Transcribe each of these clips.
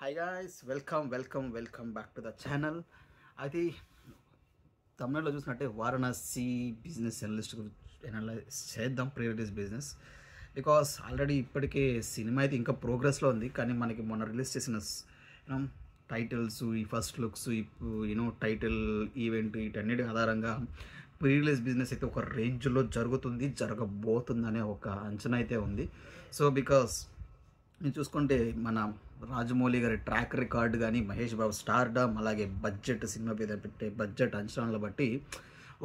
Hi guys, welcome back to the channel. అది తమిళలో చూసినట్టే Varanasi business analyst analyse చేద్దాం pre release business. Because already ఇప్పటికే cinema అయితే ఇంకా ప్రోగ్రెస్లో ఉంది, కానీ మనకి మొన్న రిలీజ్ చేసిన యూనో టైటిల్స్, ఈ first looks, you know title event వీటన్నిటి ఆధారంగా ప్రీ రిలీజ్ బిజినెస్ అయితే ఒక రేంజ్లో జరగబోతుంది అనే ఒక అంచనా అయితే ఉంది. సో బికాస్ మీరు చూసుకుంటే మన రాజమౌళి గారి ట్రాక్ రికార్డ్ కానీ, మహేష్ బాబు స్టార్డమ్, అలాగే బడ్జెట్, సినిమా మీద పెట్టే బడ్జెట్ అంచనాలను బట్టి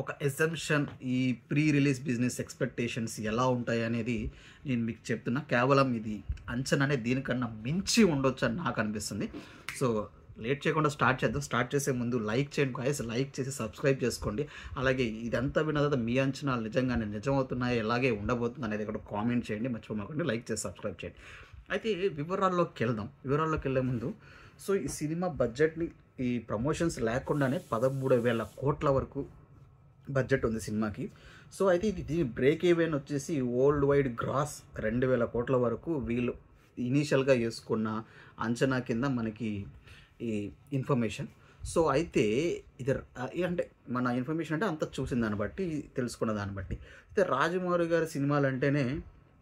ఒక ఎసంప్షన్ ఈ ప్రీ రిలీజ్ బిజినెస్ ఎక్స్పెక్టేషన్స్ ఎలా ఉంటాయి అనేది నేను మీకు చెప్తున్నా. కేవలం ఇది అంచనానే, దీనికన్నా మించి ఉండొచ్చు అని నాకు అనిపిస్తుంది. సో లేట్ చేయకుండా స్టార్ట్ చేద్దాం. స్టార్ట్ చేసే ముందు లైక్ చేయండి గాయ్స్, లైక్ చేసి సబ్స్క్రైబ్ చేసుకోండి. అలాగే ఇదంతా విన్న తర్వాత మీ అంచనాలు నిజంగానే నిజమవుతున్నాయి, ఎలాగే ఉండబోతుంది అనేది ఇక్కడ కామెంట్ చేయండి, మర్చిపోమాకండి, లైక్ చేసి సబ్స్క్రైబ్ చేయండి. అయితే వివరాల్లోకి వెళ్ళే ముందు, సో ఈ సినిమా బడ్జెట్ని ఈ ప్రమోషన్స్ లేకుండానే 13,000 కోట్ల వరకు బడ్జెట్ ఉంది సినిమాకి. సో అయితే దీని బ్రేక్ ఈవెన్ వచ్చేసి వరల్డ్ వైడ్ గ్రాస్ 2,000 కోట్ల వరకు వీళ్ళు ఇనీషియల్గా వేసుకున్న అంచనా కింద మనకి ఈ ఇన్ఫర్మేషన్. సో అయితే ఇది అంటే మన ఇన్ఫర్మేషన్ అంటే అంత చూసిన దాన్ని బట్టి, తెలుసుకున్న దాన్ని బట్టి అయితే రాజమౌళి గారి సినిమాలు అంటేనే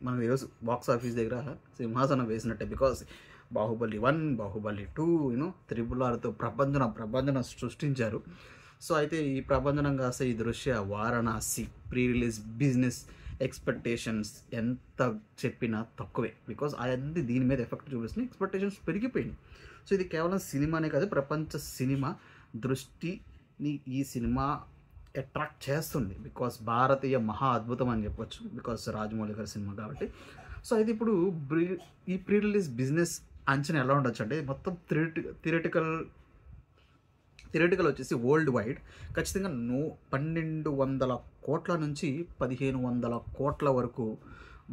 మనకు ఈరోజు బాక్స్ ఆఫీస్ దగ్గర సింహాసనం వేసినట్టే. బికాస్ బాహుబలి 1, బాహుబలి 2, RRRతో ప్రభంజన సృష్టించారు. సో అయితే ఈ ప్రభంజనం కాస్త ఈ దృశ్య Varanasi pre release business expectations ఎంత చెప్పినా తక్కువే. బికాస్ అవన్నీ దీని మీద ఎఫెక్ట్ చూపిస్తున్నాయి, ఎక్స్పెక్టేషన్స్ పెరిగిపోయినాయి. సో ఇది కేవలం సినిమానే కాదు, ప్రపంచ సినిమా దృష్టిని ఈ సినిమా అట్రాక్ట్ చేస్తుంది. బికాస్ భారతీయ మహా అద్భుతం అని చెప్పొచ్చు, బికాస్ రాజమౌళి గారి సినిమా కాబట్టి. సో అయితే ఇప్పుడు ఈ ప్రీ రిలీజ్ బిజినెస్ అంచనా ఎలా ఉండొచ్చు అంటే, మొత్తం థియరిటికల్ వచ్చేసి వరల్డ్ వైడ్ ఖచ్చితంగా 1,200 కోట్ల నుంచి 1,500 కోట్ల వరకు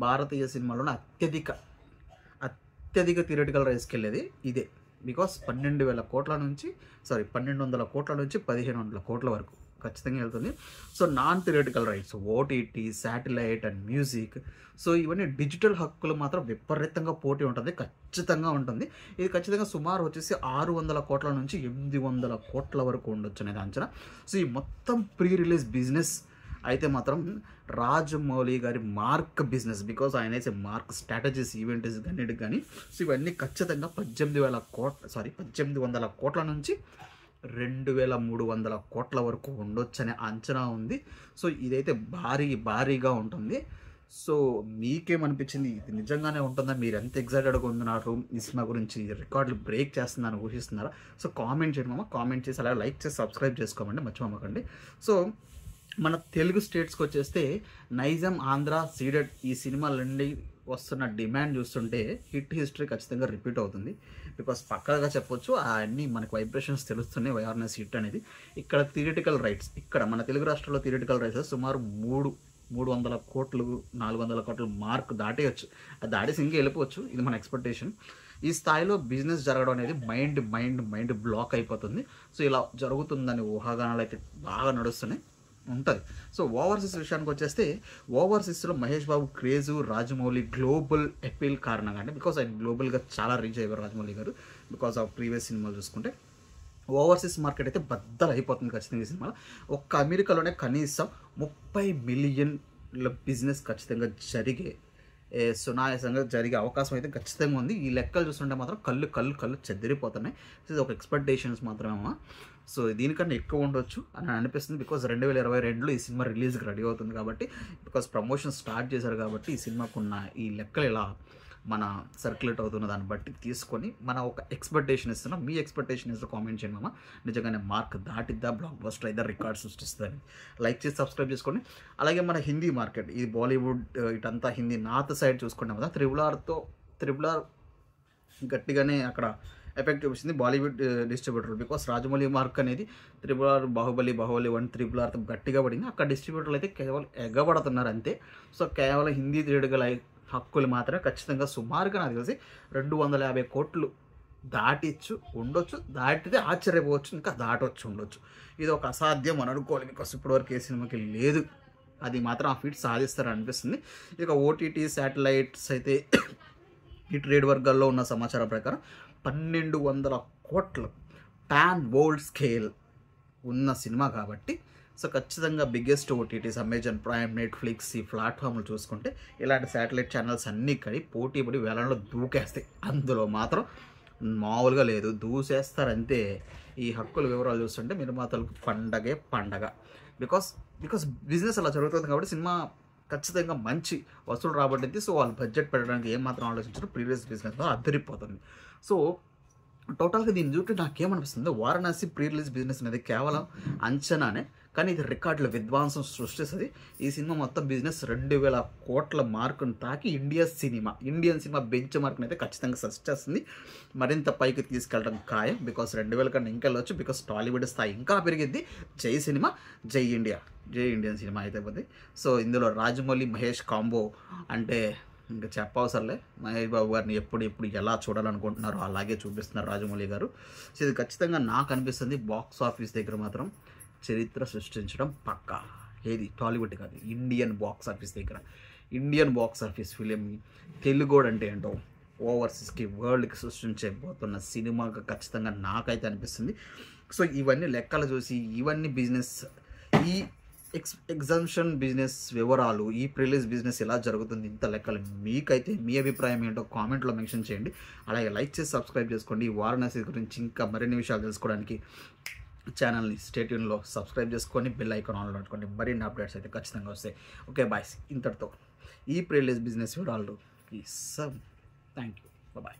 భారతీయ సినిమాలోనే అత్యధిక థియరిటికల్ రైస్కి వెళ్ళేది ఇదే. బికాస్ 1,200 కోట్ల నుంచి 1,500 కోట్ల వరకు ఖచ్చితంగా వెళ్తుంది. So non theoretical rights, OTT, satellite and music, so ఇవన్నీ డిజిటల్ హక్కులు మాత్రం విపరీతంగా పోటీ ఉంటుంది, ఖచ్చితంగా ఉంటుంది. ఇది ఖచ్చితంగా సుమారు వచ్చేసి 600 కోట్ల నుంచి 800 కోట్ల వరకు ఉండొచ్చు అనేది అంచనా. సో ఈ మొత్తం ప్రీ రిలీజ్ బిజినెస్ అయితే మాత్రం రాజమౌళి గారి మార్క్ బిజినెస్, బికాస్ ఆయన వేసే మార్క్ స్ట్రాటజీస్, ఈవెంట్స్ అన్నిటికి కానీ, సో ఇవన్నీ ఖచ్చితంగా 1,800 కోట్ల నుంచి 2,300 కోట్ల వరకు ఉండొచ్చు అనే అంచనా ఉంది. సో ఇదైతే భారీగా ఉంటుంది. సో మీకేమనిపించింది, ఇది నిజంగానే ఉంటుందా? మీరు ఎంత ఎగ్జైటెడ్గా ఉన్నారు ఈ సినిమా గురించి? రికార్డులు బ్రేక్ చేస్తుందని ఊహిస్తున్నారా? సో కామెంట్ చేయండి, కామెంట్ చేసి అలాగే లైక్ చేసి సబ్స్క్రైబ్ చేసుకోమండి, మర్చిపోమాకండి. సో మన తెలుగు స్టేట్స్కి వచ్చేస్తే నైజాం, ఆంధ్ర, సీడెడ్ ఈ సినిమాలన్నీ వస్తున్న డిమాండ్ చూస్తుంటే హిట్ హిస్టరీ ఖచ్చితంగా రిపీట్ అవుతుంది. బికాస్ పక్కగా చెప్పొచ్చు, అవన్నీ మనకు వైబ్రేషన్స్ తెలుస్తున్నాయి. వైఆర్ఎస్ హిట్ అనేది ఇక్కడ థియరిటికల్ రైట్స్, ఇక్కడ మన తెలుగు రాష్ట్రాల్లో థియరిటికల్ రైట్స్ సుమారు 300 కోట్లు 400 కోట్ల మార్క్ దాటేయచ్చు. అది దాటేసి ఇంకా వెళ్ళిపోవచ్చు, ఇది మన ఎక్స్పెక్టేషన్. ఈ స్థాయిలో బిజినెస్ జరగడం అనేది మైండ్ బ్లాక్ అయిపోతుంది. సో ఇలా జరుగుతుందని ఊహాగానాలు అయితే బాగా నడుస్తున్నాయి ఉంటుంది. సో ఓవర్సీస్ విషయానికి వచ్చేస్తే, ఓవర్సీస్లో Mahesh Babu craze, Rajamouli global appeal కారణంగా, అంటే బికాస్ ఆయన గ్లోబల్గా చాలా రీచ్ అయ్యారు రాజమౌళి గారు, బికాస్ ఆఫ్ ప్రీవియస్ సినిమాలు చూసుకుంటే ఓవర్సీస్ మార్కెట్ అయితే బద్దలు అయిపోతుంది ఖచ్చితంగా ఈ సినిమాలో. ఒక్క అమెరికాలోనే కనీసం 30 మిలియన్ల బిజినెస్ ఖచ్చితంగా సునాయాసంగా జరిగే అవకాశం అయితే ఖచ్చితంగా ఉంది. ఈ లెక్కలు చూస్తుంటే మాత్రం కళ్ళు చెదిరిపోతున్నాయి. సో ఇది ఒక ఎక్స్పెక్టేషన్స్ మాత్రమేమో. సో దీనికన్నా ఎక్కువ ఉండొచ్చు అని అనిపిస్తుంది. బికాజ్ 2022లో ఈ సినిమా రిలీజ్కి రెడీ అవుతుంది కాబట్టి, బికాజ్ ప్రమోషన్ స్టార్ట్ చేశారు కాబట్టి ఈ సినిమాకున్న ఈ లెక్కలు ఇలా మన సర్క్యులేట్ అవుతున్న దాన్ని బట్టి తీసుకొని మన ఒక ఎక్స్పెక్టేషన్ ఇస్తున్నాం. మీ ఎక్స్పెక్టేషన్ ఇస్తే కామెంట్ చేయండి మామ, నిజంగానే మార్క్ దాటిద్దా, బ్లాక్ బస్టర్ అయితే రికార్డ్ సృష్టిస్తుందని. లైక్ చేసి సబ్స్క్రైబ్ చేసుకోండి. అలాగే మన హిందీ మార్కెట్, ఈ బాలీవుడ్ ఇటంతా హిందీ నార్త్ సైడ్ చూసుకుంటాం కదా, త్రిబుల్ ఆర్ గట్టిగానే అక్కడ ఎఫెక్ట్ చూపిస్తుంది Bollywood distributor. Because Rajamouli mark అనేది RRR, బాహుబలి 1, RRR గట్టిగా పడింది. అక్కడ డిస్ట్రిబ్యూటర్లు అయితే కేవలం ఎగబడుతున్నారు అంతే. సో కేవలం హిందీ థియేటర్ల హక్కులు మాత్రమే ఖచ్చితంగా సుమారుగా నాకు తెలిసి 250 కోట్లు ఉండొచ్చు. దాటితే ఆశ్చర్యపోవచ్చు, ఇంకా ఉండొచ్చు. ఇది ఒక అసాధ్యం అని అనుకోవాలి, బికాస్ ఇప్పటివరకు ఏ సినిమాకి లేదు. అది మాత్రం ఆ ఫీట్ సాధిస్తారని అనిపిస్తుంది. ఇక ఓటీటీ, శాటిలైట్స్ అయితే ఈ ట్రేడ్ వర్గాల్లో ఉన్న సమాచారం ప్రకారం 1200 కోట్లు పాన్ వరల్డ్ స్కేల్ ఉన్న సినిమా కాబట్టి సో ఖచ్చితంగా biggest OTTs Amazon prime, Netflix ఈ ప్లాట్ఫామ్లు చూసుకుంటే ఇలాంటి శాటిలైట్ ఛానల్స్ అన్నీ కలిపి పోటీపడి వేలంలో దూకేస్తాయి. అందులో మాత్రం మామూలుగా లేదు, దూసేస్తారంతే. ఈ హక్కుల వివరాలు చూస్తుంటే నిర్మాతలకు పండగ. బికాస్ బిజినెస్ అలా జరుగుతుంది కాబట్టి సినిమా ఖచ్చితంగా మంచి వసూలు రాబట్టింది. సో వాళ్ళు బడ్జెట్ పెట్టడానికి ఏమాత్రం ఆలోచించారు, ప్రీవియస్ బిజినెస్ అదిరిపోతుంది. సో టోటల్గా దీన్ని చూస్తే నాకేమనిపిస్తుంది, వారణాసి ప్రీ రిలీజ్ బిజినెస్ అనేది కేవలం అంచనానే, కానీ ఇది రికార్డుల విధ్వంసం సృష్టిస్తుంది. ఈ సినిమా మొత్తం బిజినెస్ 2000 కోట్ల మార్కును తాకి ఇండియన్ సినిమా బెంచ్ మార్కుని అయితే ఖచ్చితంగా సజెస్ట్ చేస్తుంది. మరింత పైకి తీసుకెళ్ళడం ఖాయం. బికాస్ 2000 కన్నా ఇంకా వెళ్ళొచ్చు. బికాస్ టాలీవుడ్ స్థాయి ఇంకా పెరిగింది. జై సినిమా, జై ఇండియా, జై ఇండియన్ సినిమా అయితే పోతుంది. సో ఇందులో రాజమౌళి మహేష్ కాంబో అంటే ఇంకా చెప్పవసరలే. మహేష్ బాబు గారిని ఎప్పుడు ఎలా చూడాలనుకుంటున్నారో అలాగే చూపిస్తున్నారు రాజమౌళి గారు. సో ఇది ఖచ్చితంగా నాకు అనిపిస్తుంది బాక్స్ ఆఫీస్ దగ్గర మాత్రం చరిత్ర సృష్టించడం పక్కా. ఏది టాలీవుడ్ కాదు, ఇండియన్ బాక్స్ ఆఫీస్ దగ్గర. ఇండియన్ బాక్స్ ఆఫీస్ ఫిలిం తెలుగోడు అంటే ఏంటో ఓవర్సీస్కి వరల్డ్కి సృష్టించబోతున్న సినిమాగా ఖచ్చితంగా నాకైతే అనిపిస్తుంది. సో ఇవన్నీ లెక్కలు చూసి ఇవన్నీ బిజినెస్, ఈ ఎగ్జామ్షన్ బిజినెస్ వివరాలు, ఈ ప్రిలీజ్ బిజినెస్ ఎలా జరుగుతుంది, ఇంత లెక్కలు మీకైతే మీ అభిప్రాయం ఏంటో కామెంట్లో మెన్షన్ చేయండి. అలాగే లైక్ చేసి సబ్స్క్రైబ్ చేసుకోండి. ఈ వారణాసి గురించి ఇంకా మరిన్ని విషయాలు తెలుసుకోవడానికి ఛానల్ని స్టేట్యూన్లో సబ్స్క్రైబ్ చేసుకొని బెల్ ఐకాన్ ఆన్లో పెట్టుకోండి. మరిన్ని అప్డేట్స్ అయితే ఖచ్చితంగా వస్తాయి. Okay bye. ఇంతటితో ఈ ప్రిలీజ్ బిజినెస్ వివరాలు థ్యాంక్ యూ. బాయ్.